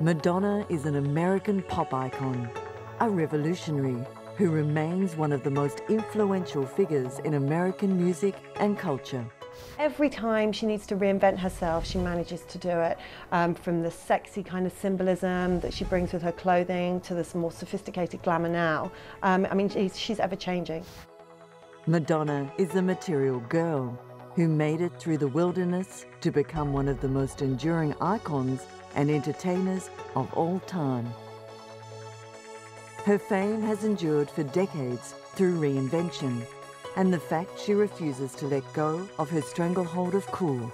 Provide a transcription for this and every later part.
Madonna is an American pop icon, a revolutionary who remains one of the most influential figures in American music and culture. Every time she needs to reinvent herself, she manages to do it, from the sexy kind of symbolism that she brings with her clothing to this more sophisticated glamour now. I mean, she's ever-changing. Madonna is the material girl who made it through the wilderness to become one of the most enduring icons and entertainers of all time. Her fame has endured for decades through reinvention and the fact she refuses to let go of her stranglehold of cool.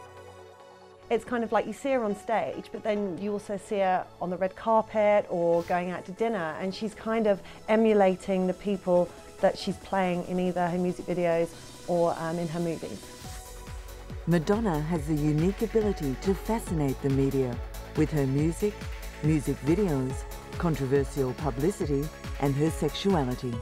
It's kind of like you see her on stage, but then you also see her on the red carpet or going out to dinner, and she's kind of emulating the people that she's playing in either her music videos or in her movies. Madonna has the unique ability to fascinate the media with her music, music videos, controversial publicity, and her sexuality.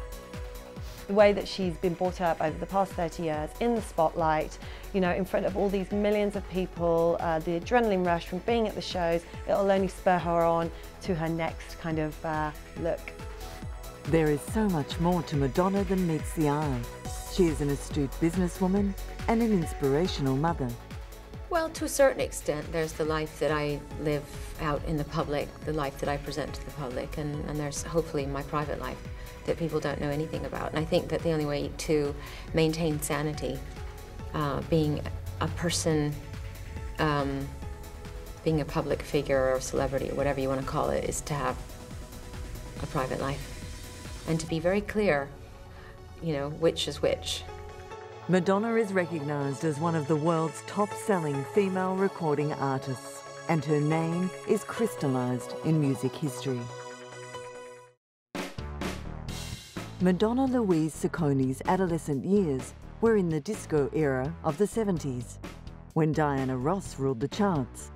The way that she's been brought up over the past 30 years in the spotlight, you know, in front of all these millions of people, the adrenaline rush from being at the shows, it'll only spur her on to her next kind of look. There is so much more to Madonna than meets the eye. She is an astute businesswoman and an inspirational mother. Well, to a certain extent, there's the life that I live out in the public, the life that I present to the public, and there's hopefully my private life that people don't know anything about. And I think that the only way to maintain sanity, being a person, being a public figure or a celebrity or whatever you want to call it, is to have a private life and to be very clear, you know, which is which. Madonna is recognized as one of the world's top-selling female recording artists, and her name is crystallized in music history. Madonna Louise Ciccone's adolescent years were in the disco era of the 70s, when Diana Ross ruled the charts.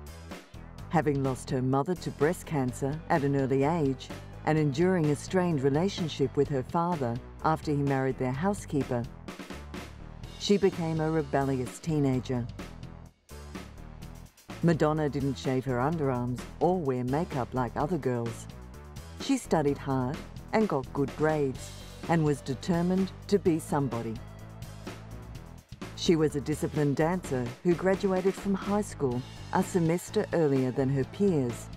Having lost her mother to breast cancer at an early age and enduring a strained relationship with her father after he married their housekeeper, she became a rebellious teenager. Madonna didn't shave her underarms or wear makeup like other girls. She studied hard and got good grades and was determined to be somebody. She was a disciplined dancer who graduated from high school a semester earlier than her peers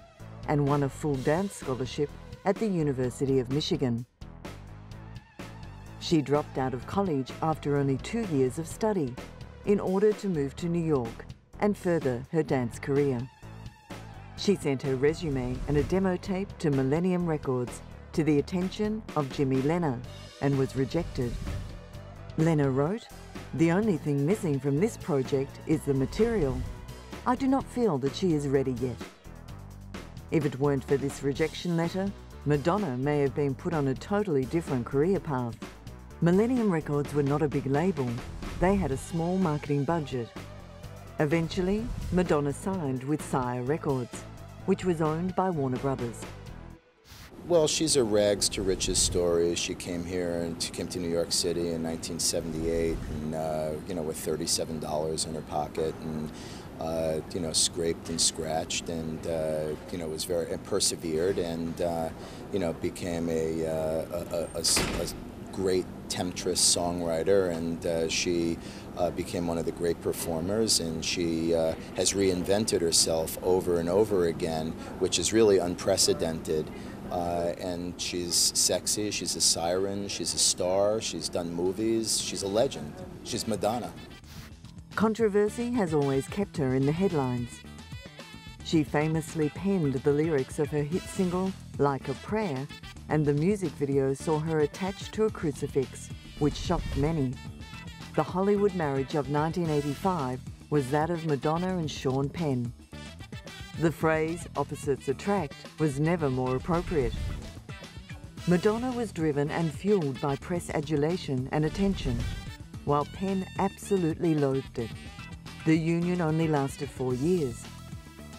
and won a full dance scholarship at the University of Michigan. She dropped out of college after only 2 years of study in order to move to New York and further her dance career. She sent her resume and a demo tape to Millennium Records to the attention of Jimmy Lenner and was rejected. Lenner wrote, "The only thing missing from this project is the material. I do not feel that she is ready yet." If it weren't for this rejection letter, Madonna may have been put on a totally different career path. Millennium Records were not a big label. They had a small marketing budget. Eventually, Madonna signed with Sire Records, which was owned by Warner Brothers. Well, she's a rags to riches story. She came here and she came to New York City in 1978, and you know, with $37 in her pocket, and you know, scraped and scratched, and you know, was very and persevered, and you know, became a great temptress songwriter, and she became one of the great performers, and she has reinvented herself over and over again, which is really unprecedented. And she's sexy, she's a siren, she's a star, she's done movies, she's a legend. She's Madonna. Controversy has always kept her in the headlines. She famously penned the lyrics of her hit single, Like a Prayer, and the music video saw her attached to a crucifix, which shocked many. The Hollywood marriage of 1985 was that of Madonna and Sean Penn. The phrase, opposites attract, was never more appropriate. Madonna was driven and fueled by press adulation and attention, while Penn absolutely loathed it. The union only lasted 4 years.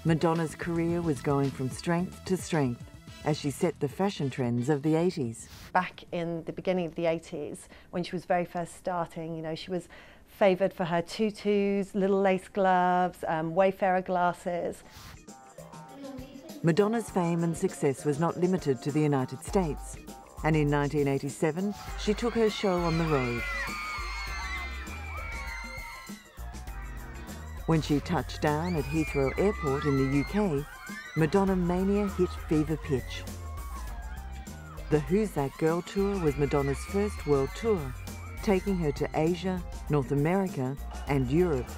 Madonna's career was going from strength to strength as she set the fashion trends of the 80s. Back in the beginning of the 80s, when she was very first starting, you know, she was favoured for her tutus, little lace gloves, Wayfarer glasses. Madonna's fame and success was not limited to the United States, and in 1987 she took her show on the road. When she touched down at Heathrow Airport in the UK, Madonna mania hit fever pitch. The Who's That Girl tour was Madonna's first world tour, taking her to Asia, North America and Europe.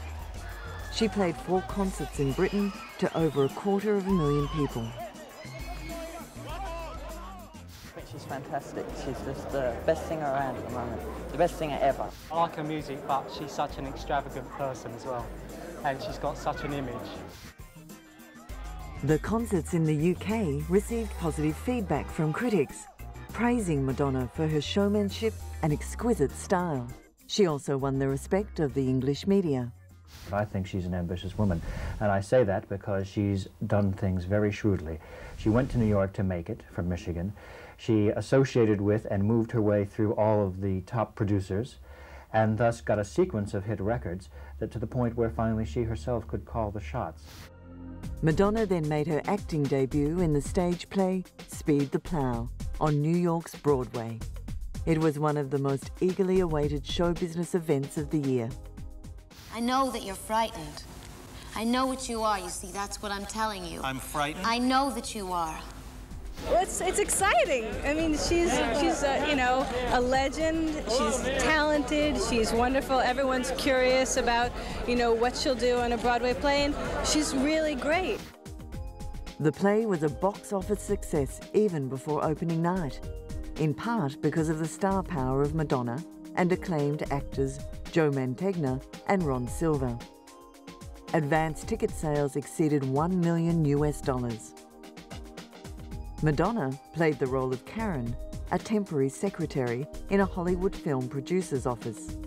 She played 4 concerts in Britain to over 250,000 people. I think she's fantastic. She's just the best singer around at the moment, the best singer ever. I like her music, but she's such an extravagant person as well, and she's got such an image. The concerts in the UK received positive feedback from critics, praising Madonna for her showmanship and exquisite style. She also won the respect of the English media. I think she's an ambitious woman, and I say that because she's done things very shrewdly. She went to New York to make it from Michigan. She associated with and moved her way through all of the top producers, and thus got a sequence of hit records that to the point where finally she herself could call the shots. Madonna then made her acting debut in the stage play Speed the Plow on New York's Broadway. It was one of the most eagerly awaited show business events of the year. I know that you're frightened. I know what you are, you see, that's what I'm telling you. I'm frightened? I know that you are. Well, it's exciting. I mean, she's you know, a legend. She's talented. She's wonderful. Everyone's curious about, you know, what she'll do on a Broadway play, and she's really great. The play was a box office success even before opening night, in part because of the star power of Madonna and acclaimed actors Joe Mantegna and Ron Silver. Advance ticket sales exceeded $1 million US. Madonna played the role of Karen, a temporary secretary in a Hollywood film producer's office.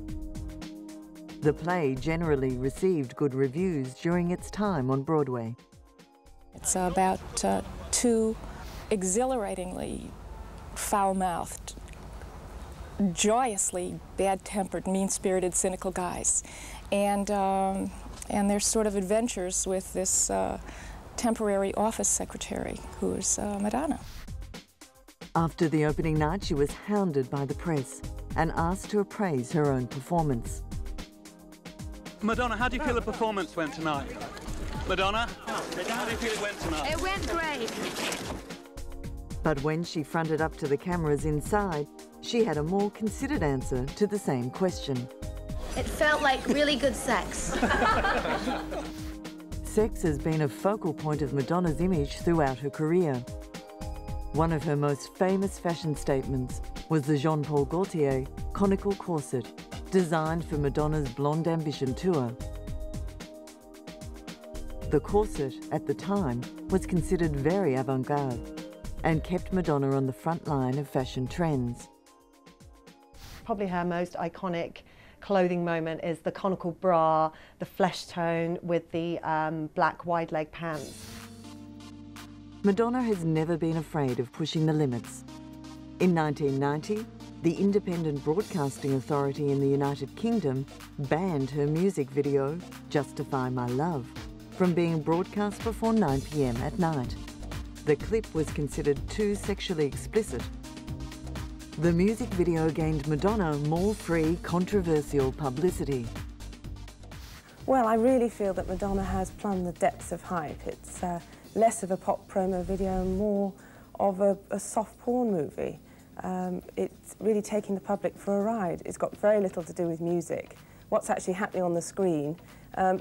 The play generally received good reviews during its time on Broadway. It's about 2 exhilaratingly foul-mouthed, joyously bad-tempered, mean-spirited, cynical guys, and their sort of adventures with this temporary office secretary, who's Madonna. After the opening night, she was hounded by the press and asked to appraise her own performance. Madonna, how do you feel the performance went tonight? Madonna, how do you feel it went tonight? It went great. But when she fronted up to the cameras inside, she had a more considered answer to the same question. It felt like really good sex. Sex has been a focal point of Madonna's image throughout her career. One of her most famous fashion statements was the Jean-Paul Gaultier conical corset, designed for Madonna's Blonde Ambition tour. The corset, at the time, was considered very avant-garde and kept Madonna on the front line of fashion trends. Probably her most iconic clothing moment is the conical bra, the flesh tone with the black wide leg pants. Madonna has never been afraid of pushing the limits. In 1990, the Independent Broadcasting Authority in the United Kingdom banned her music video, Justify My Love, from being broadcast before 9 p.m. at night. The clip was considered too sexually explicit. The music video gained Madonna more free, controversial publicity. Well, I really feel that Madonna has plumbed the depths of hype. It's less of a pop promo video and more of a soft porn movie. It's really taking the public for a ride. It's got very little to do with music. What's actually happening on the screen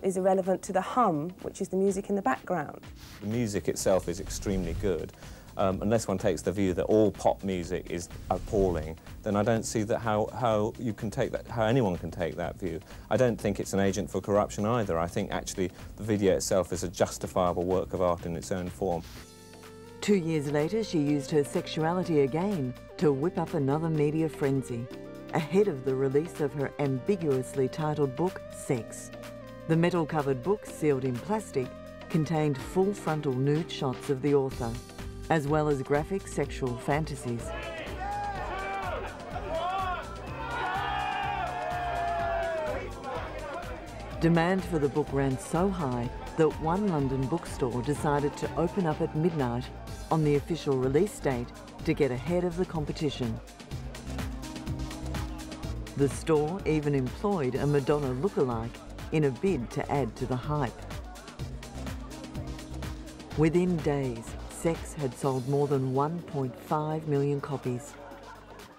is irrelevant to the hum, which is the music in the background. The music itself is extremely good. Unless one takes the view that all pop music is appalling, then I don't see that how you can take that, how anyone can take that view. I don't think it's an agent for corruption either. I think actually the video itself is a justifiable work of art in its own form. 2 years later, she used her sexuality again to whip up another media frenzy, ahead of the release of her ambiguously titled book, Sex. The metal-covered book, sealed in plastic, contained full frontal nude shots of the author, as well as graphic sexual fantasies. Demand for the book ran so high that one London bookstore decided to open up at midnight on the official release date to get ahead of the competition. The store even employed a Madonna lookalike in a bid to add to the hype. Within days, Sex had sold more than 1.5 million copies,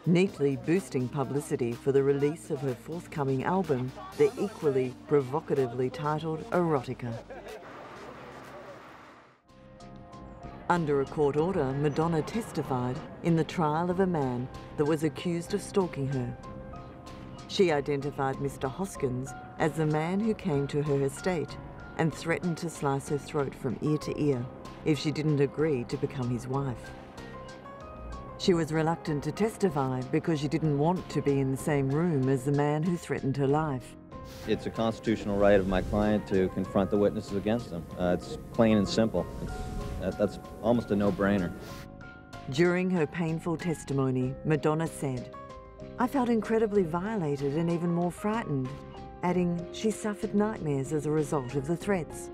neatly boosting publicity for the release of her forthcoming album, the equally provocatively titled Erotica. Under a court order, Madonna testified in the trial of a man that was accused of stalking her. She identified Mr. Hoskins as the man who came to her estate and threatened to slice her throat from ear to ear if she didn't agree to become his wife. She was reluctant to testify because she didn't want to be in the same room as the man who threatened her life. It's a constitutional right of my client to confront the witnesses against them. It's plain and simple. That's almost a no-brainer. During her painful testimony, Madonna said, "I felt incredibly violated and even more frightened," adding she suffered nightmares as a result of the threats.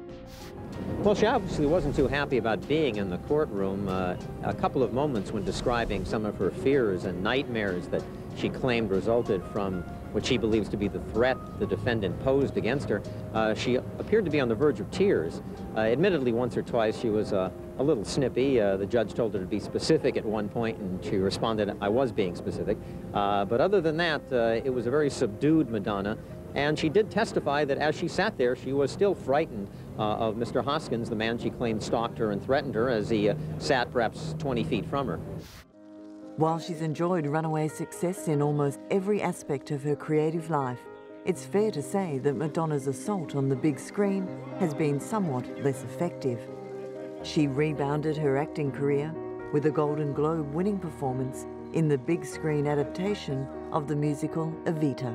Well, she obviously wasn't too happy about being in the courtroom. A couple of moments when describing some of her fears and nightmares that she claimed resulted from what she believes to be the threat the defendant posed against her, she appeared to be on the verge of tears. Admittedly, once or twice she was a little snippy. The judge told her to be specific at one point, and she responded, "I was being specific." But other than that, it was a very subdued Madonna. And she did testify that as she sat there, she was still frightened of Mr. Hoskins, the man she claimed stalked her and threatened her, as he sat perhaps 20 feet from her. While she's enjoyed runaway success in almost every aspect of her creative life, it's fair to say that Madonna's assault on the big screen has been somewhat less effective. She rebounded her acting career with a Golden Globe winning performance in the big screen adaptation of the musical Evita.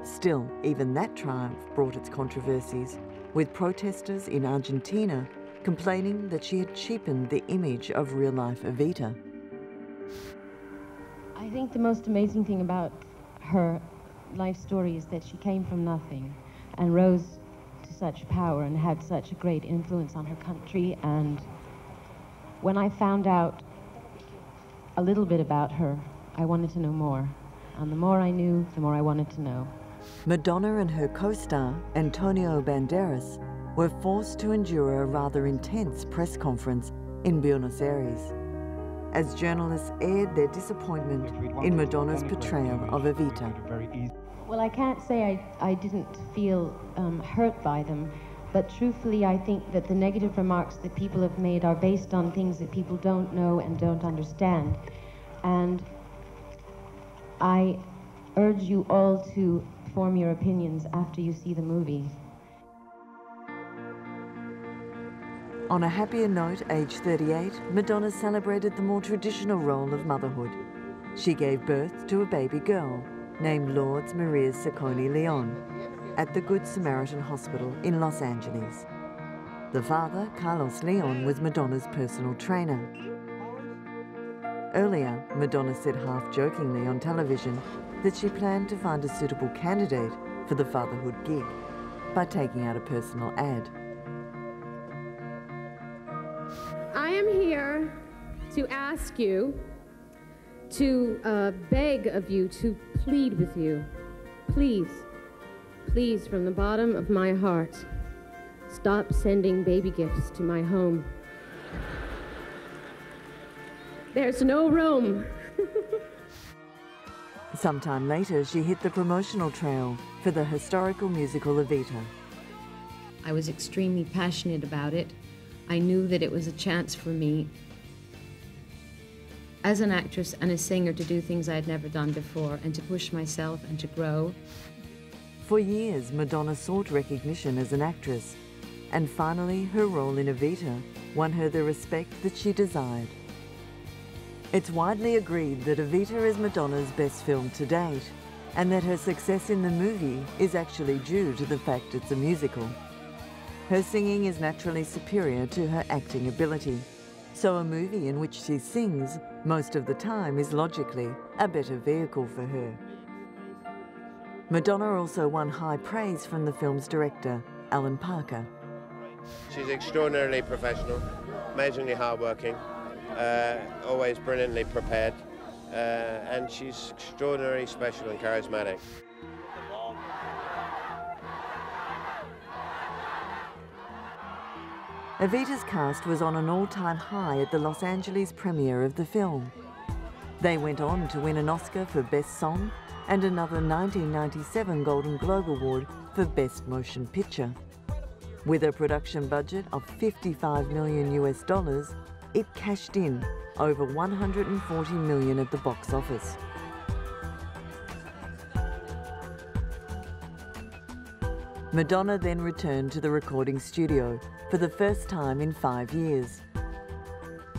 Still, even that triumph brought its controversies, with protesters in Argentina complaining that she had cheapened the image of real-life Evita. I think the most amazing thing about her life story is that she came from nothing and rose to such power and had such a great influence on her country. And when I found out a little bit about her, I wanted to know more. And the more I knew, the more I wanted to know. Madonna and her co-star, Antonio Banderas, were forced to endure a rather intense press conference in Buenos Aires as journalists aired their disappointment in Madonna's portrayal of Evita. Well, I can't say I didn't feel hurt by them, but truthfully I think that the negative remarks that people have made are based on things that people don't know and don't understand. And I urge you all to form your opinions after you see the movie. On a happier note, age 38, Madonna celebrated the more traditional role of motherhood. She gave birth to a baby girl named Lourdes Maria Ciccone Leon at the Good Samaritan Hospital in Los Angeles. The father, Carlos Leon, was Madonna's personal trainer. Earlier, Madonna said half-jokingly on television that she planned to find a suitable candidate for the fatherhood gig by taking out a personal ad. I am here to ask you, to beg of you, to plead with you. Please, please, from the bottom of my heart, stop sending baby gifts to my home. There's no room. Sometime later, she hit the promotional trail for the historical musical Evita. I was extremely passionate about it. I knew that it was a chance for me as an actress and a singer to do things I had never done before and to push myself and to grow. For years, Madonna sought recognition as an actress, and finally her role in Evita won her the respect that she desired. It's widely agreed that Evita is Madonna's best film to date, and that her success in the movie is actually due to the fact it's a musical. Her singing is naturally superior to her acting ability, so a movie in which she sings most of the time is logically a better vehicle for her. Madonna also won high praise from the film's director, Alan Parker. She's extraordinarily professional, amazingly hardworking, always brilliantly prepared, and she's extraordinarily special and charismatic. Evita's cast was on an all-time high at the Los Angeles premiere of the film. They went on to win an Oscar for Best Song and another 1997 Golden Globe Award for Best Motion Picture. With a production budget of $55 million US, it cashed in over $140 million at the box office. Madonna then returned to the recording studio for the first time in 5 years.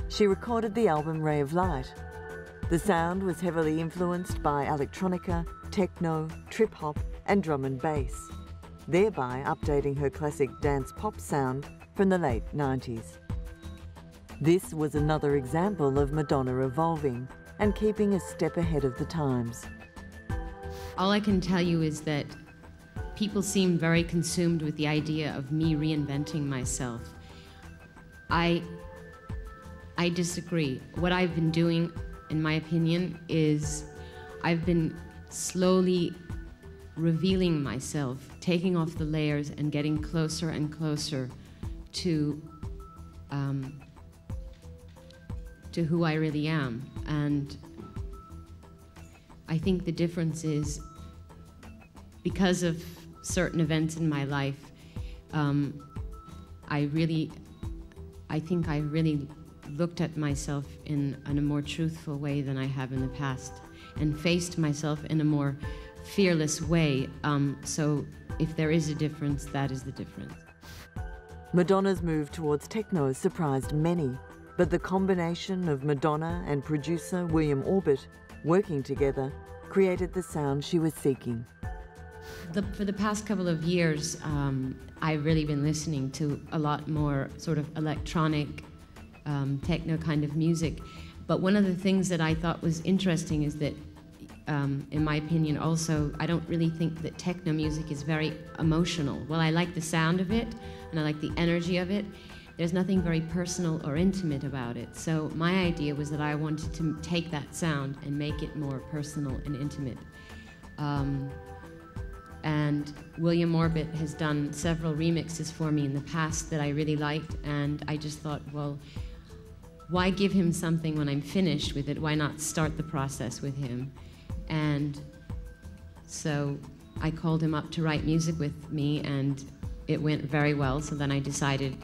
She recorded the album Ray of Light. The sound was heavily influenced by electronica, techno, trip-hop and drum and bass, thereby updating her classic dance pop sound from the late 90s. This was another example of Madonna evolving and keeping a step ahead of the times. All I can tell you is that people seem very consumed with the idea of me reinventing myself. I disagree. What I've been doing, in my opinion, is I've been slowly revealing myself, taking off the layers and getting closer and closer to who I really am. And I think the difference is, because of certain events in my life, I think I really looked at myself in a more truthful way than I have in the past, and faced myself in a more fearless way. So if there is a difference, that is the difference. Madonna's move towards techno surprised many, but the combination of Madonna and producer William Orbit working together created the sound she was seeking. For the past couple of years, I've really been listening to a lot more sort of electronic, techno kind of music. But one of the things that I thought was interesting is that, in my opinion also, I don't really think that techno music is very emotional. Well, I like the sound of it, and I like the energy of it. There's nothing very personal or intimate about it. So my idea was that I wanted to take that sound and make it more personal and intimate. And William Orbit has done several remixes for me in the past that I really liked, and I just thought, well, why give him something when I'm finished with it? Why not start the process with him? And so I called him up to write music with me, and it went very well. So then I decided,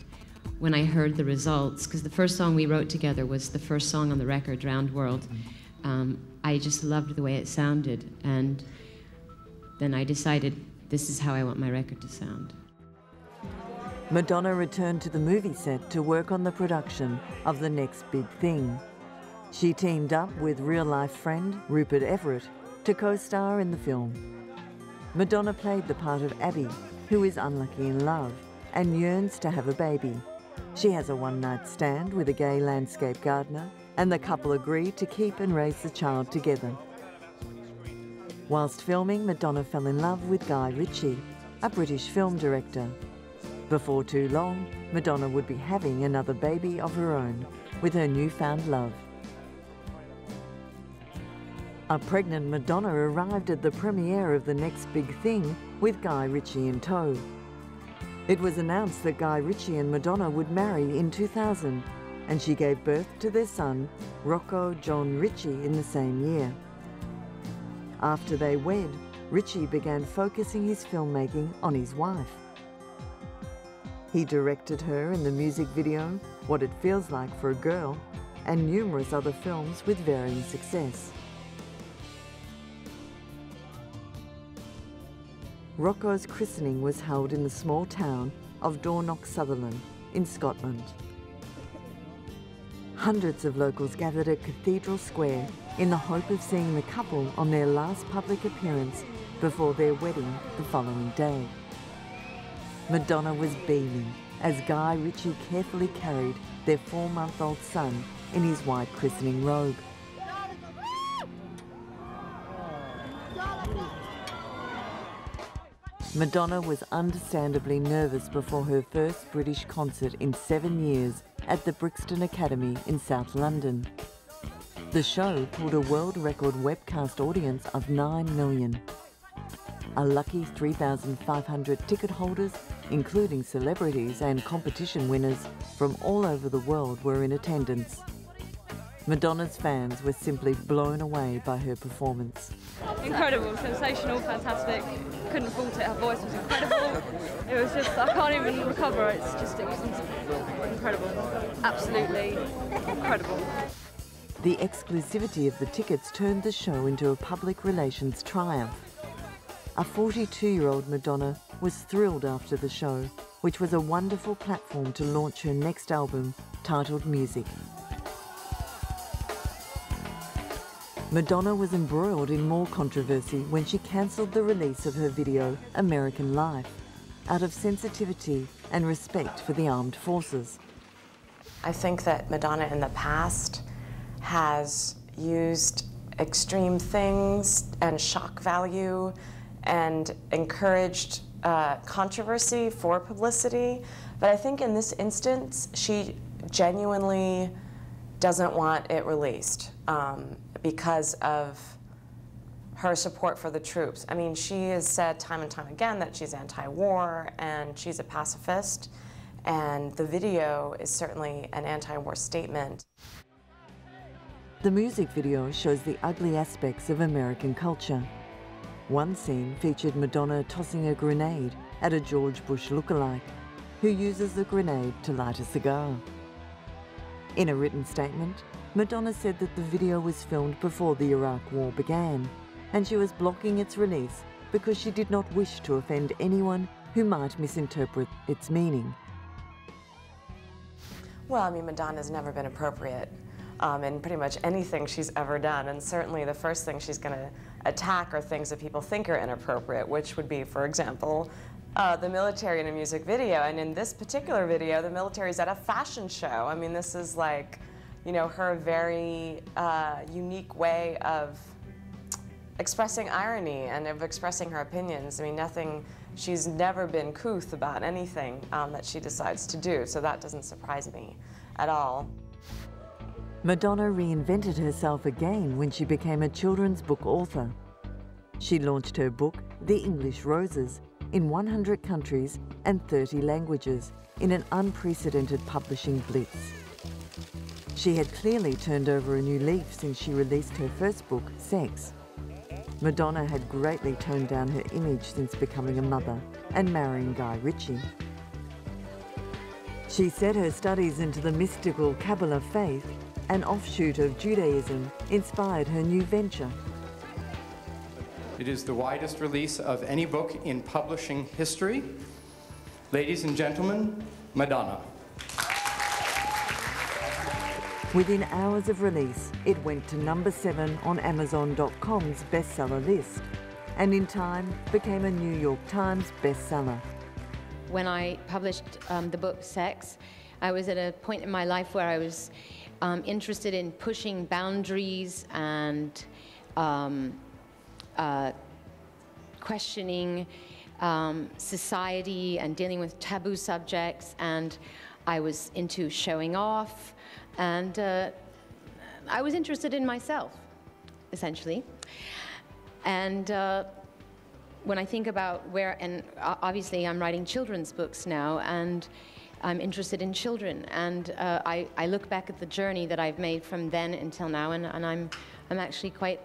when I heard the results, because the first song we wrote together was the first song on the record, Drowned World, I just loved the way it sounded, and then I decided this is how I want my record to sound. Madonna returned to the movie set to work on the production of The Next Big Thing. She teamed up with real-life friend Rupert Everett to co-star in the film. Madonna played the part of Abby, who is unlucky in love and yearns to have a baby. She has a one-night stand with a gay landscape gardener, and the couple agree to keep and raise the child together. Whilst filming, Madonna fell in love with Guy Ritchie, a British film director. Before too long, Madonna would be having another baby of her own with her newfound love. A pregnant Madonna arrived at the premiere of The Next Big Thing with Guy Ritchie in tow. It was announced that Guy Ritchie and Madonna would marry in 2000, and she gave birth to their son, Rocco John Ritchie, in the same year. After they wed, Ritchie began focusing his filmmaking on his wife. He directed her in the music video, What It Feels Like for a Girl, and numerous other films with varying success. Rocco's christening was held in the small town of Dornoch, Sutherland, in Scotland. Hundreds of locals gathered at Cathedral Square in the hope of seeing the couple on their last public appearance before their wedding the following day. Madonna was beaming as Guy Ritchie carefully carried their 4-month-old son in his white christening robe. Madonna was understandably nervous before her first British concert in 7 years at the Brixton Academy in South London. The show pulled a world record webcast audience of 9 million. A lucky 3,500 ticket holders, including celebrities and competition winners from all over the world, were in attendance. Madonna's fans were simply blown away by her performance. Incredible, sensational, fantastic. Couldn't fault it. Her voice was incredible. It was just, I can't even recover. It was incredible. Absolutely incredible. The exclusivity of the tickets turned the show into a public relations triumph. A 42-year-old Madonna was thrilled after the show, which was a wonderful platform to launch her next album, titled Music. Madonna was embroiled in more controversy when she cancelled the release of her video, American Life, out of sensitivity and respect for the armed forces. I think that Madonna in the past has used extreme things and shock value and encouraged controversy for publicity. But I think in this instance, she genuinely doesn't want it released because of her support for the troops. I mean, she has said time and time again that she's anti-war and she's a pacifist, and the video is certainly an anti-war statement. The music video shows the ugly aspects of American culture. One scene featured Madonna tossing a grenade at a George Bush lookalike, who uses the grenade to light a cigar. In a written statement, Madonna said that the video was filmed before the Iraq War began, and she was blocking its release because she did not wish to offend anyone who might misinterpret its meaning. Well, I mean, Madonna's never been appropriate in pretty much anything she's ever done, and certainly the first thing she's going to attack are things that people think are inappropriate, which would be, for example, the military in a music video. And in this particular video, the military's at a fashion show. I mean, this is like, you know, her very unique way of expressing irony and of expressing her opinions. I mean, she's never been couth about anything that she decides to do, so that doesn't surprise me at all. Madonna reinvented herself again when she became a children's book author. She launched her book, The English Roses, in 100 countries and 30 languages in an unprecedented publishing blitz. She had clearly turned over a new leaf since she released her first book, Sex. Madonna had greatly toned down her image since becoming a mother and marrying Guy Ritchie. She said her studies into the mystical Kabbalah faith, an offshoot of Judaism, inspired her new venture. It is the widest release of any book in publishing history. Ladies and gentlemen, Madonna. Within hours of release, it went to #7 on Amazon.com's bestseller list, and in time became a New York Times bestseller. When I published the book Sex, I was at a point in my life where I was interested in pushing boundaries and questioning society and dealing with taboo subjects, and I was into showing off, and I was interested in myself, essentially. And when I think about and obviously I'm writing children's books now, and I'm interested in children, and I look back at the journey that I've made from then until now, and I'm actually quite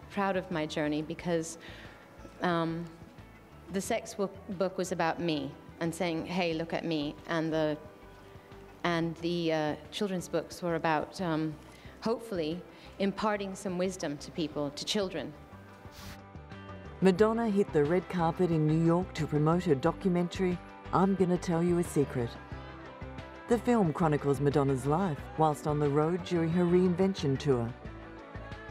proud of my journey, because the sex book was about me and saying, hey, look at me, and the children's books were about hopefully imparting some wisdom to people, to children. Madonna hit the red carpet in New York to promote her documentary, I'm Gonna Tell You a Secret. The film chronicles Madonna's life whilst on the road during her reinvention tour,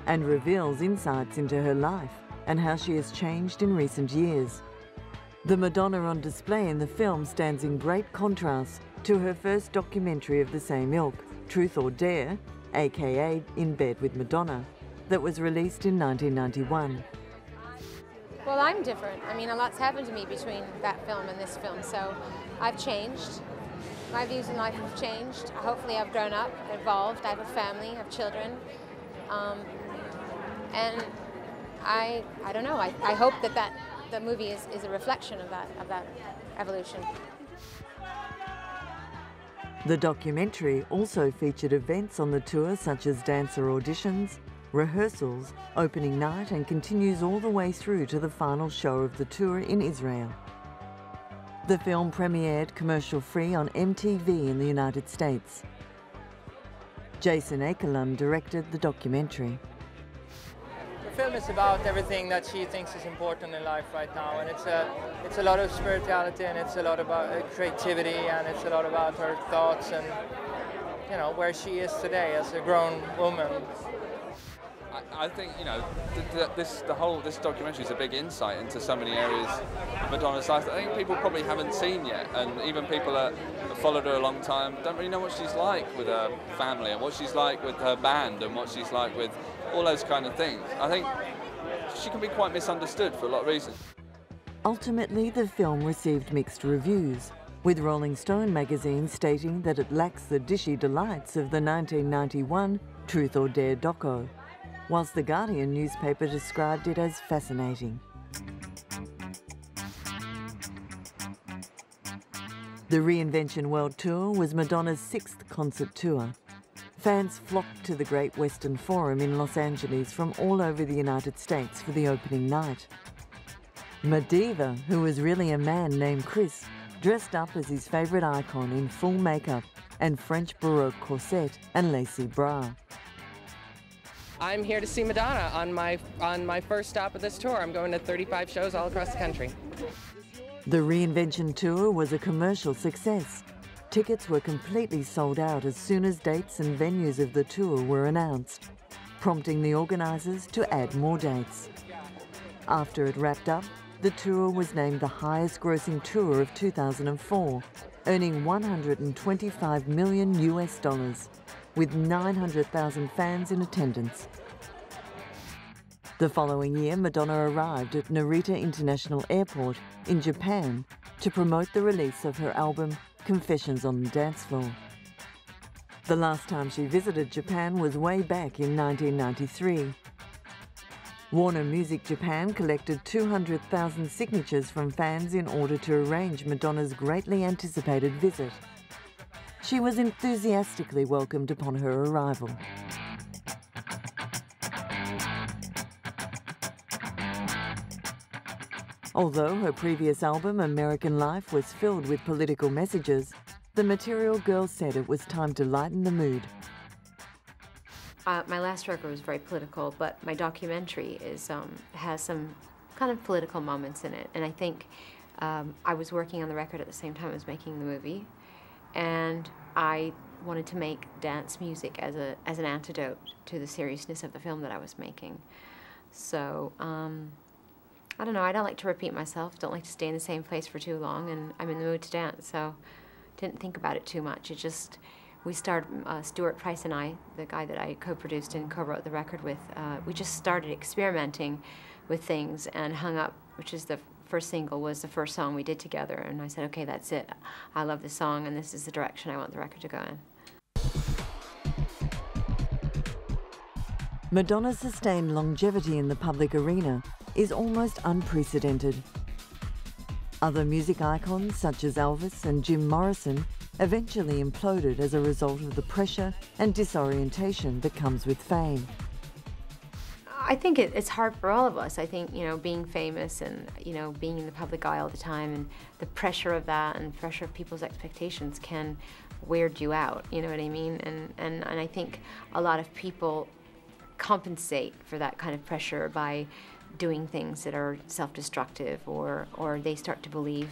and reveals insights into her life and how she has changed in recent years. The Madonna on display in the film stands in great contrast to her first documentary of the same ilk, Truth or Dare, aka In Bed with Madonna, that was released in 1991. Well, I'm different. I mean, a lot's happened to me between that film and this film, so I've changed. My views in life have changed. Hopefully I've grown up, evolved. I have a family, I have children. And I don't know, I hope that the movie is a reflection of that evolution. The documentary also featured events on the tour such as dancer auditions, rehearsals, opening night, and continues all the way through to the final show of the tour in Israel. The film premiered commercial-free on MTV in the United States. Jason Akerlund directed the documentary. The film is about everything that she thinks is important in life right now, and it's a lot of spirituality, and it's a lot about creativity, and it's a lot about her thoughts and, you know, where she is today as a grown woman. I think, you know, this documentary is a big insight into so many areas of Madonna's life that I think people probably haven't seen yet, and even people that have followed her a long time don't really know what she's like with her family and what she's like with her band and what she's like with all those kind of things. I think she can be quite misunderstood for a lot of reasons. Ultimately, the film received mixed reviews, with Rolling Stone magazine stating that it lacks the dishy delights of the 1991 Truth or Dare doco, whilst The Guardian newspaper described it as fascinating. The Reinvention World Tour was Madonna's 6th concert tour. Fans flocked to the Great Western Forum in Los Angeles from all over the United States for the opening night. Madiva, who was really a man named Chris, dressed up as his favourite icon in full makeup and French Baroque corset and lacy bra. I'm here to see Madonna on my first stop of this tour. I'm going to 35 shows all across the country. The Reinvention Tour was a commercial success. Tickets were completely sold out as soon as dates and venues of the tour were announced, prompting the organisers to add more dates. After it wrapped up, the tour was named the highest grossing tour of 2004, earning $125 million US, with 900,000 fans in attendance. The following year, Madonna arrived at Narita International Airport in Japan to promote the release of her album Confessions on the Dance Floor. The last time she visited Japan was way back in 1993. Warner Music Japan collected 200,000 signatures from fans in order to arrange Madonna's greatly anticipated visit. She was enthusiastically welcomed upon her arrival. Although her previous album, American Life, was filled with political messages, the Material Girl said it was time to lighten the mood. My last record was very political, but my documentary has some kind of political moments in it. And I think I was working on the record at the same time as making the movie. And I wanted to make dance music as an antidote to the seriousness of the film that I was making. So, I don't know, I don't like to repeat myself, don't like to stay in the same place for too long, and I'm in the mood to dance, so didn't think about it too much. It just, we started, Stuart Price and I, the guy that I co-produced and co-wrote the record with, we just started experimenting with things, and Hung Up, which is the first single, was the first song we did together, and I said, okay, that's it. I love this song, and this is the direction I want the record to go in. Madonna's sustained longevity in the public arena is almost unprecedented. Other music icons such as Elvis and Jim Morrison eventually imploded as a result of the pressure and disorientation that comes with fame. I think it's hard for all of us. I think, you know, being famous and, you know, being in the public eye all the time, and the pressure of that and pressure of people's expectations can weird you out, you know what I mean? And I think a lot of people compensate for that kind of pressure by doing things that are self-destructive, or they start to believe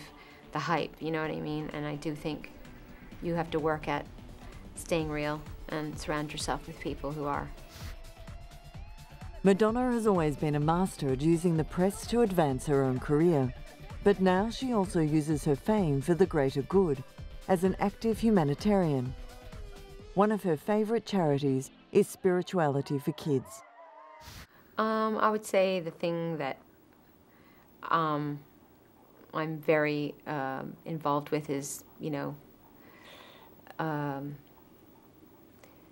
the hype, you know what I mean? And I do think you have to work at staying real and surround yourself with people who are. Madonna has always been a master at using the press to advance her own career, but now she also uses her fame for the greater good, as an active humanitarian. One of her favourite charities is Spirituality for Kids. I would say the thing that I'm very involved with is,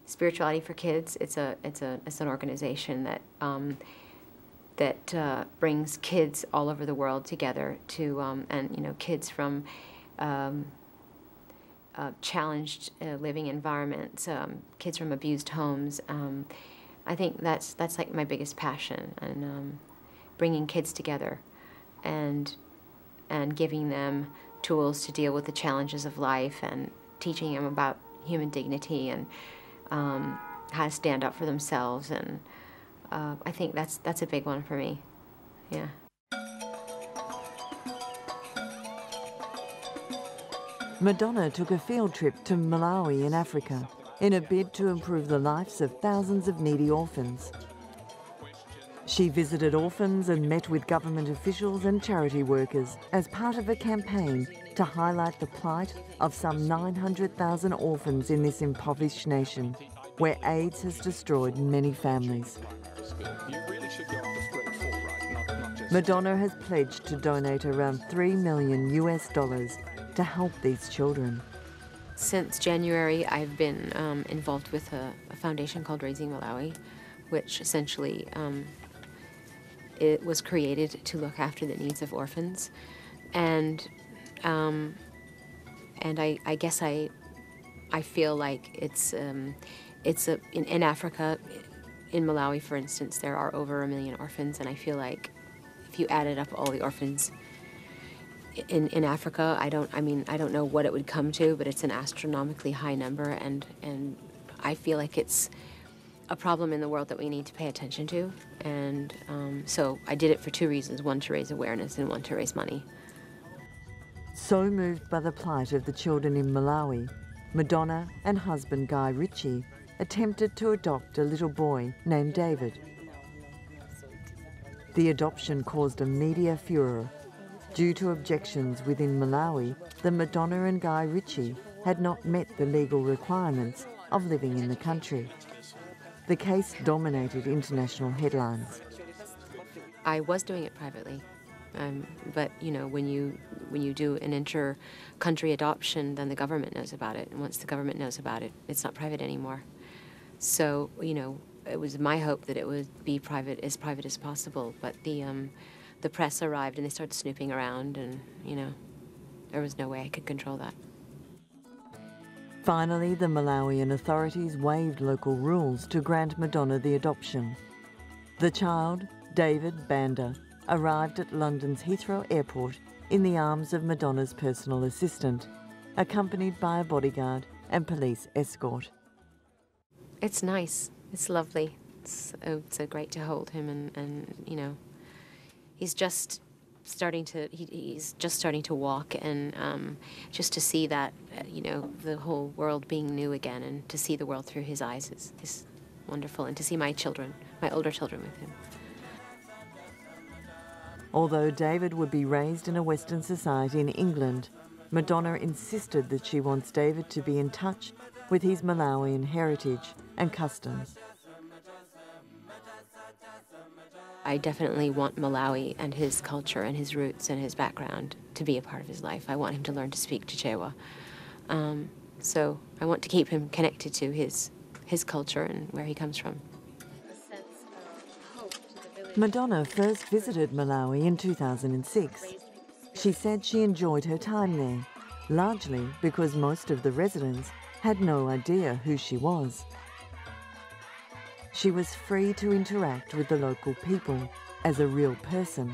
Spirituality for Kids. It's an organization that brings kids all over the world together to and kids from challenged living environments, kids from abused homes. I think that's like my biggest passion, and bringing kids together and giving them tools to deal with the challenges of life, and teaching them about human dignity and how to stand up for themselves. And I think that's a big one for me. Yeah. Madonna took a field trip to Malawi in Africa in a bid to improve the lives of thousands of needy orphans. She visited orphans and met with government officials and charity workers as part of a campaign to highlight the plight of some 900,000 orphans in this impoverished nation, where AIDS has destroyed many families. Madonna has pledged to donate around $3 million to help these children. Since January, I've been involved with a foundation called Raising Malawi, which essentially it was created to look after the needs of orphans, and I guess I feel like it's in Africa, in Malawi, for instance, there are over 1 million orphans, and I feel like if you added up all the orphans in Africa, I don't know what it would come to, but it's an astronomically high number, and I feel like it's a problem in the world that we need to pay attention to. And so I did it for two reasons: one, to raise awareness, and one, to raise money. So moved by the plight of the children in Malawi, Madonna and husband Guy Ritchie attempted to adopt a little boy named David. The adoption caused a media furor. Due to objections within Malawi, the Madonna and Guy Ritchie had not met the legal requirements of living in the country. The case dominated international headlines. I was doing it privately, but when you do an inter-country adoption, then the government knows about it, and once the government knows about it, it's not private anymore. So it was my hope that it would be private as possible, but the press arrived and they started snooping around, and there was no way I could control that. Finally, the Malawian authorities waived local rules to grant Madonna the adoption. The child, David Banda, arrived at London's Heathrow Airport in the arms of Madonna's personal assistant, accompanied by a bodyguard and police escort. It's nice. It's lovely. It's so great to hold him, and he's just starting to walk, and just to see that the whole world being new again, and to see the world through his eyes is wonderful, and to see my older children with him. Although David would be raised in a Western society in England, Madonna insisted that she wants David to be in touch with his Malawian heritage and customs. I definitely want Malawi and his culture and his roots and his background to be a part of his life. I want him to learn to speak Chichewa. So I want to keep him connected to his culture and where he comes from. Madonna first visited Malawi in 2006. She said she enjoyed her time there, largely because most of the residents had no idea who she was. She was free to interact with the local people as a real person,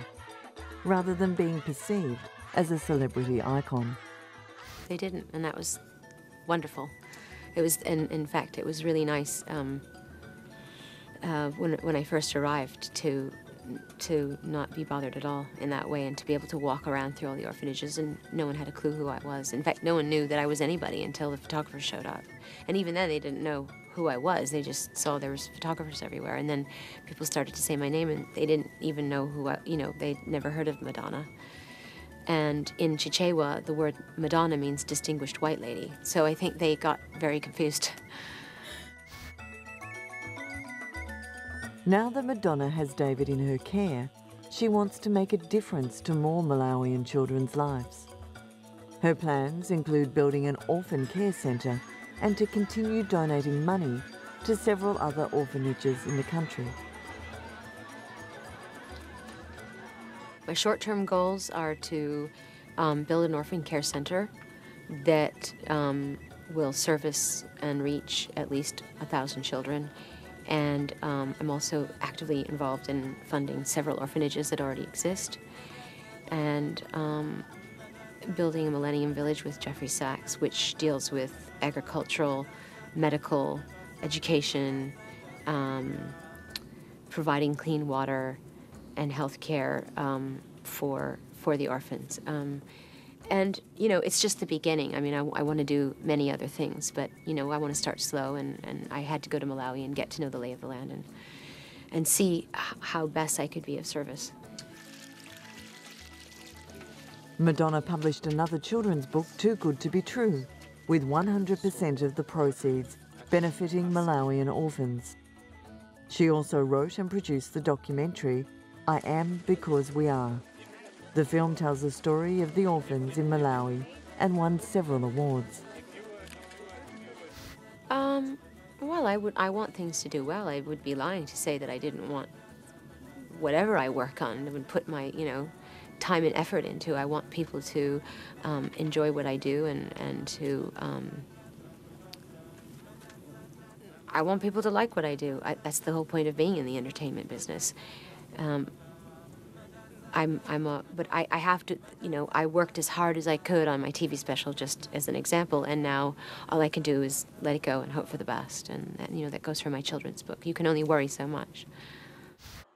rather than being perceived as a celebrity icon. They didn't, and that was wonderful. It was, and in fact, it was really nice when I first arrived to not be bothered at all in that way, and to be able to walk around through all the orphanages, and no one had a clue who I was. In fact, no one knew that I was anybody until the photographers showed up. And even then, they didn't know who I was. They just saw there was photographers everywhere, and then people started to say my name, and they didn't even know who they'd never heard of Madonna. And in Chichewa, the word Madonna means distinguished white lady. So I think they got very confused. Now that Madonna has David in her care, she wants to make a difference to more Malawian children's lives. Her plans include building an orphan care centre and to continue donating money to several other orphanages in the country. My short-term goals are to build an orphan care center that will service and reach at least 1,000 children. And I'm also actively involved in funding several orphanages that already exist. And building a Millennium Village with Jeffrey Sachs, which deals with agricultural, medical, education, providing clean water and health care for the orphans. And, you know, it's just the beginning. I mean, I want to do many other things, but, you know, I want to start slow, and I had to go to Malawi and get to know the lay of the land and see how best I could be of service. Madonna published another children's book, Too Good to Be True, with 100% of the proceeds benefiting Malawian orphans. She also wrote and produced the documentary, I Am Because We Are. The film tells the story of the orphans in Malawi and won several awards. Well, I want things to do well. I would be lying to say that I didn't want whatever I work on, I would put my, you know, time and effort into. I want people to enjoy what I do and to, I want people to like what I do. That's the whole point of being in the entertainment business. But I have to, you know, I worked as hard as I could on my TV special, just as an example, and now all I can do is let it go and hope for the best, and you know, that goes for my children's book. You can only worry so much.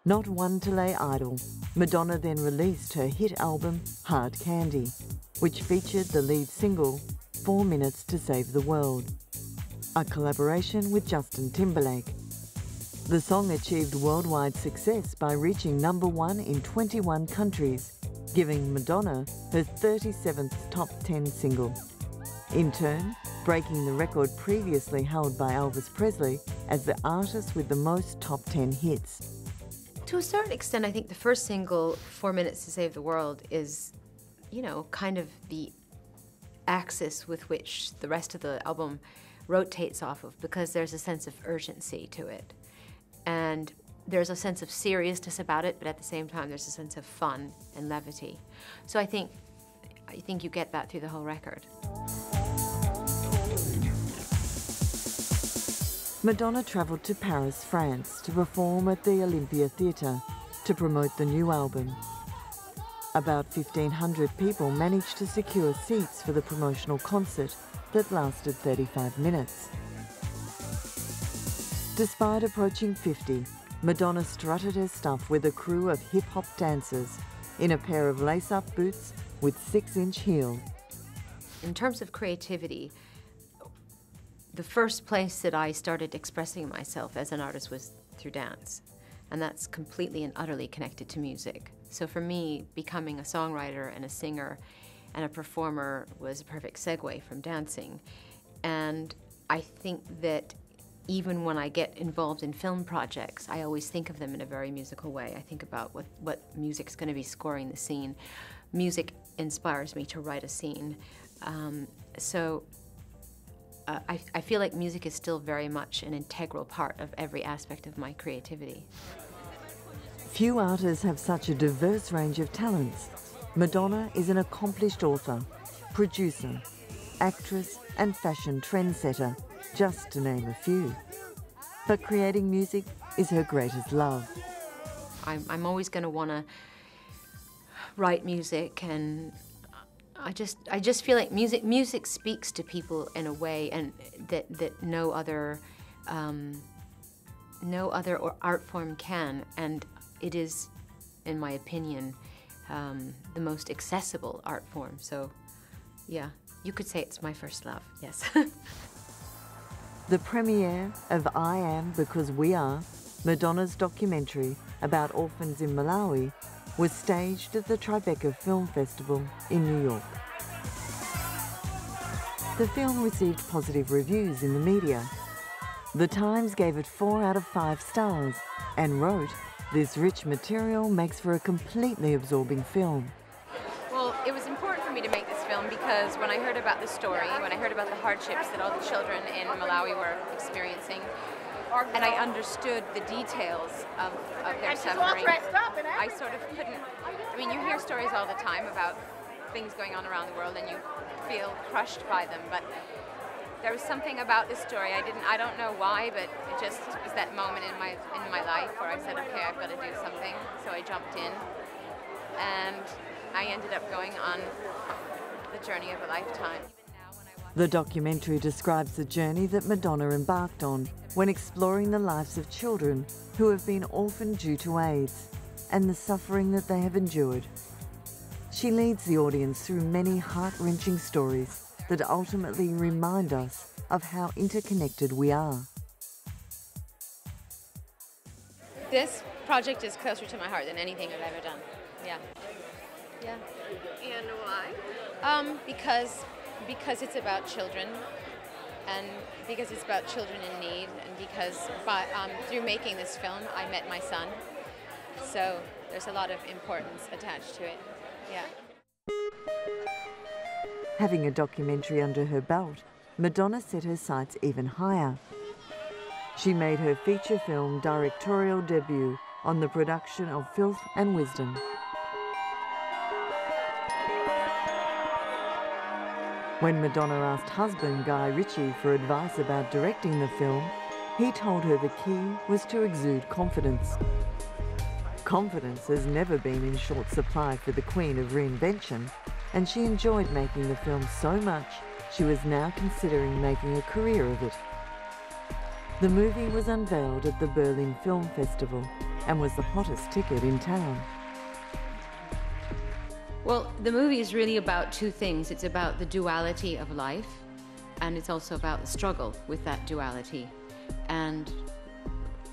Not one to lay idle, Madonna then released her hit album, Hard Candy, which featured the lead single, 4 Minutes to Save the World, a collaboration with Justin Timberlake. The song achieved worldwide success by reaching #1 in 21 countries, giving Madonna her 37th top 10 single. In turn, breaking the record previously held by Elvis Presley as the artist with the most top 10 hits. To a certain extent, I think the first single, 4 Minutes to Save the World, is, you know, kind of the axis with which the rest of the album rotates off of, because there's a sense of urgency to it. And there's a sense of seriousness about it, but at the same time there's a sense of fun and levity. So I think you get that through the whole record. Madonna travelled to Paris, France to perform at the Olympia Theatre to promote the new album. About 1,500 people managed to secure seats for the promotional concert that lasted 35 minutes. Despite approaching 50, Madonna strutted her stuff with a crew of hip-hop dancers in a pair of lace-up boots with 6-inch heels. In terms of creativity, the first place that I started expressing myself as an artist was through dance, and that's completely and utterly connected to music. So for me, becoming a songwriter and a singer and a performer was a perfect segue from dancing. And I think that even when I get involved in film projects, I always think of them in a very musical way. I think about what music's going to be scoring the scene. Music inspires me to write a scene. I feel like music is still very much an integral part of every aspect of my creativity. Few artists have such a diverse range of talents. Madonna is an accomplished author, producer, actress and fashion trendsetter, just to name a few. But creating music is her greatest love. I'm always going to want to write music, and I just feel like music speaks to people in a way and that no other art form can, and it is, in my opinion, the most accessible art form. So yeah, you could say it's my first love, yes. The premiere of I Am Because We Are, Madonna's documentary about orphans in Malawi, was staged at the Tribeca Film Festival in New York. The film received positive reviews in the media. The Times gave it 4 out of 5 stars and wrote, "This rich material makes for a completely absorbing film." Well, it was important for me to make this film because when I heard about the story, when I heard about the hardships that all the children in Malawi were experiencing, and I understood the details of their suffering, I sort of couldn't, I mean, you hear stories all the time about things going on around the world and you feel crushed by them, but there was something about this story, I don't know why, but it just was that moment in my life where I said, okay, I've got to do something, so I jumped in, and I ended up going on the journey of a lifetime. The documentary describes the journey that Madonna embarked on when exploring the lives of children who have been orphaned due to AIDS and the suffering that they have endured. She leads the audience through many heart-wrenching stories that ultimately remind us of how interconnected we are. This project is closer to my heart than anything I've ever done. Yeah. Yeah. And why? Because it's about children, and because it's about children in need, and because through making this film, I met my son. So there's a lot of importance attached to it. Yeah. Having a documentary under her belt, Madonna set her sights even higher. She made her feature film directorial debut on the production of Filth and Wisdom. When Madonna asked husband Guy Ritchie for advice about directing the film, he told her the key was to exude confidence. Confidence has never been in short supply for the queen of reinvention, and she enjoyed making the film so much she was now considering making a career of it. The movie was unveiled at the Berlin Film Festival and was the hottest ticket in town. Well, the movie is really about two things. It's about the duality of life, and it's also about the struggle with that duality. And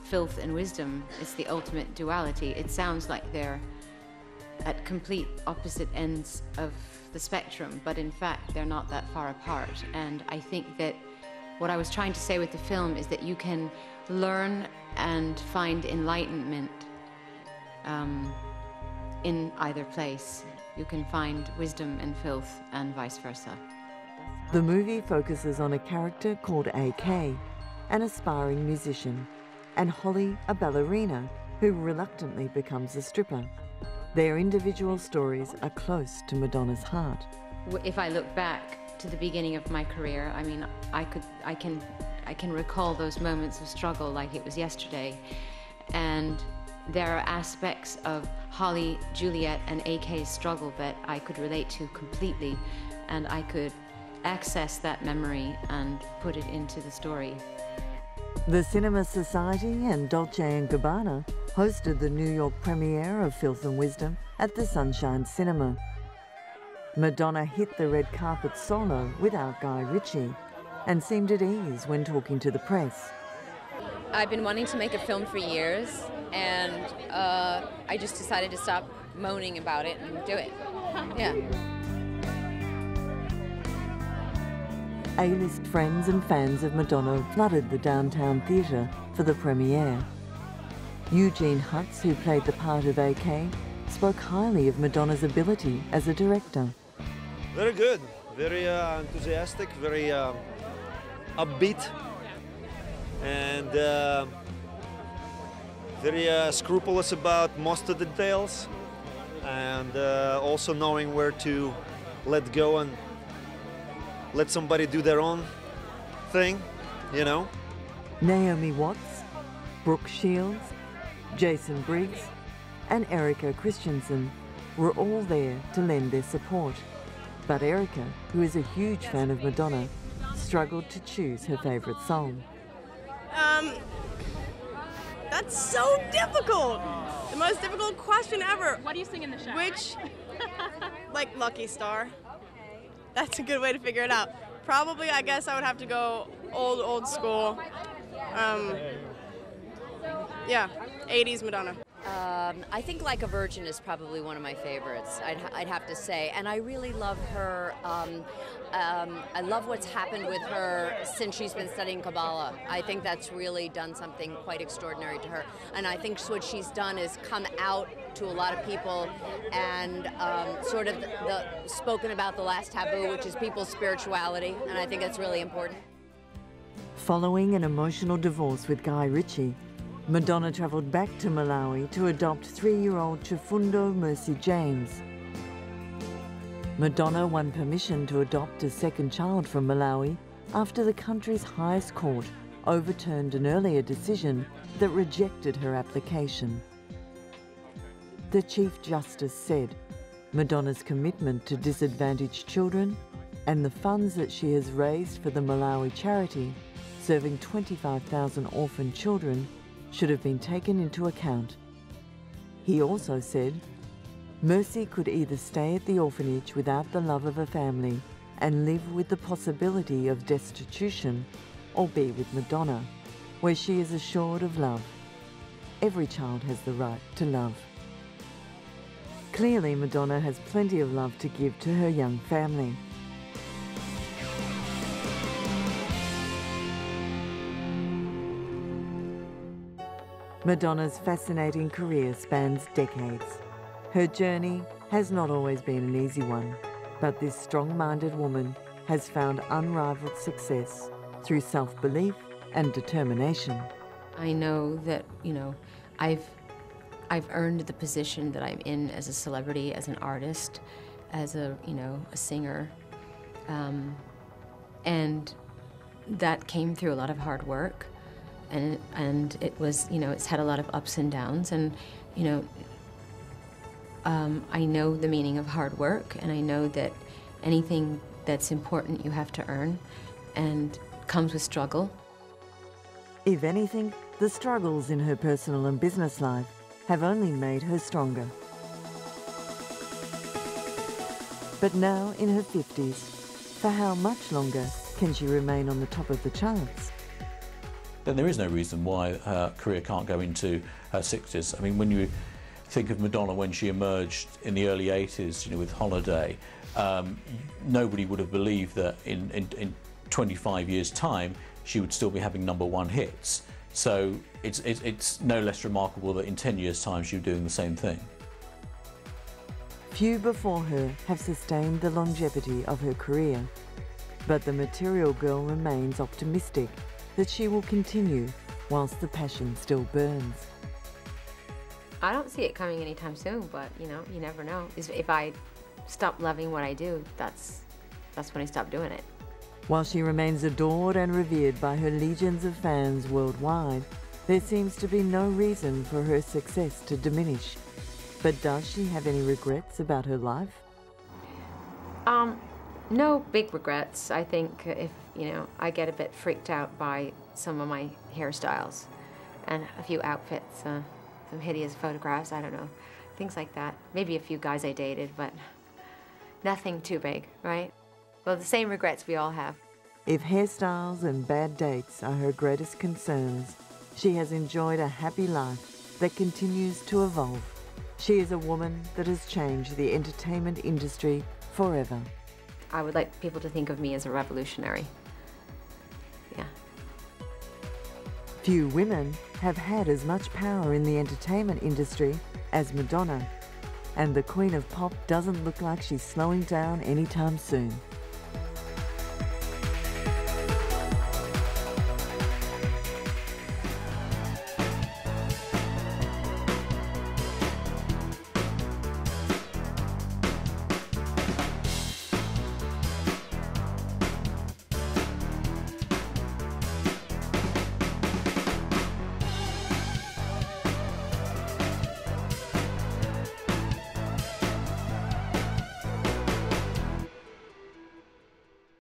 Filth and Wisdom is the ultimate duality. It sounds like they're at complete opposite ends of the spectrum, but in fact, they're not that far apart. And I think that what I was trying to say with the film is that you can learn and find enlightenment in either place. You can find wisdom and filth and vice versa. The movie focuses on a character called AK, an aspiring musician, and Holly, a ballerina who reluctantly becomes a stripper. Their individual stories are close to Madonna's heart. If I look back to the beginning of my career, I mean, I can recall those moments of struggle like it was yesterday. And there are aspects of Holly, Juliet, and AK's struggle that I could relate to completely, and I could access that memory and put it into the story. The Cinema Society and Dolce & Gabbana hosted the New York premiere of Filth and Wisdom at the Sunshine Cinema. Madonna hit the red carpet solo without Guy Ritchie and seemed at ease when talking to the press. I've been wanting to make a film for years, and I just decided to stop moaning about it and do it. Yeah. A-list friends and fans of Madonna flooded the downtown theatre for the premiere. Eugene Hutz, who played the part of AK, spoke highly of Madonna's ability as a director. Very good, very enthusiastic, very upbeat, and very scrupulous about most of the details, and also knowing where to let go and let somebody do their own thing, you know. Naomi Watts, Brooke Shields, Jason Briggs, and Erica Christensen were all there to lend their support. But Erica, who is a huge fan of Madonna, struggled to choose her favourite song. That's so difficult! The most difficult question ever. What do you sing in the shower? Which, like Lucky Star. That's a good way to figure it out. Probably, I guess I would have to go old school. Yeah, 80s Madonna. I think Like a Virgin is probably one of my favorites, I'd have to say. And I really love her. I love what's happened with her since she's been studying Kabbalah. I think that's really done something quite extraordinary to her. And I think what she's done is come out to a lot of people and sort of spoken about the last taboo, which is people's spirituality. And I think that's really important. Following an emotional divorce with Guy Ritchie, Madonna travelled back to Malawi to adopt 3-year-old Chifundo Mercy James. Madonna won permission to adopt a second child from Malawi after the country's highest court overturned an earlier decision that rejected her application. The Chief Justice said Madonna's commitment to disadvantaged children and the funds that she has raised for the Malawi charity serving 25,000 orphan children should have been taken into account. He also said, Mercy could either stay at the orphanage without the love of a family and live with the possibility of destitution, or be with Madonna, where she is assured of love. Every child has the right to love. Clearly, Madonna has plenty of love to give to her young family. Madonna's fascinating career spans decades. Her journey has not always been an easy one, but this strong-minded woman has found unrivaled success through self-belief and determination. I know that, I've earned the position that I'm in as a celebrity, as an artist, as a singer, and that came through a lot of hard work. And it was, it's had a lot of ups and downs, and, I know the meaning of hard work, and I know that anything that's important you have to earn, and comes with struggle. If anything, the struggles in her personal and business life have only made her stronger. But now, in her 50s, for how much longer can she remain on the top of the charts? Then there is no reason why her career can't go into her 60s. I mean, when you think of Madonna when she emerged in the early 80s, with Holiday, nobody would have believed that in 25 years' time she would still be having #1 hits. So it's no less remarkable that in 10 years' time she's doing the same thing. Few before her have sustained the longevity of her career, but the Material Girl remains optimistic that she will continue whilst the passion still burns. I don't see it coming anytime soon, but you never know. If I stop loving what I do, that's when I stop doing it. While she remains adored and revered by her legions of fans worldwide, there seems to be no reason for her success to diminish. But does she have any regrets about her life? No big regrets. I think if, I get a bit freaked out by some of my hairstyles and a few outfits, some hideous photographs, I don't know, things like that. Maybe a few guys I dated, but nothing too big, right? Well, the same regrets we all have. If hairstyles and bad dates are her greatest concerns, she has enjoyed a happy life that continues to evolve. She is a woman that has changed the entertainment industry forever. I would like people to think of me as a revolutionary. Yeah. Few women have had as much power in the entertainment industry as Madonna, and the Queen of Pop doesn't look like she's slowing down anytime soon.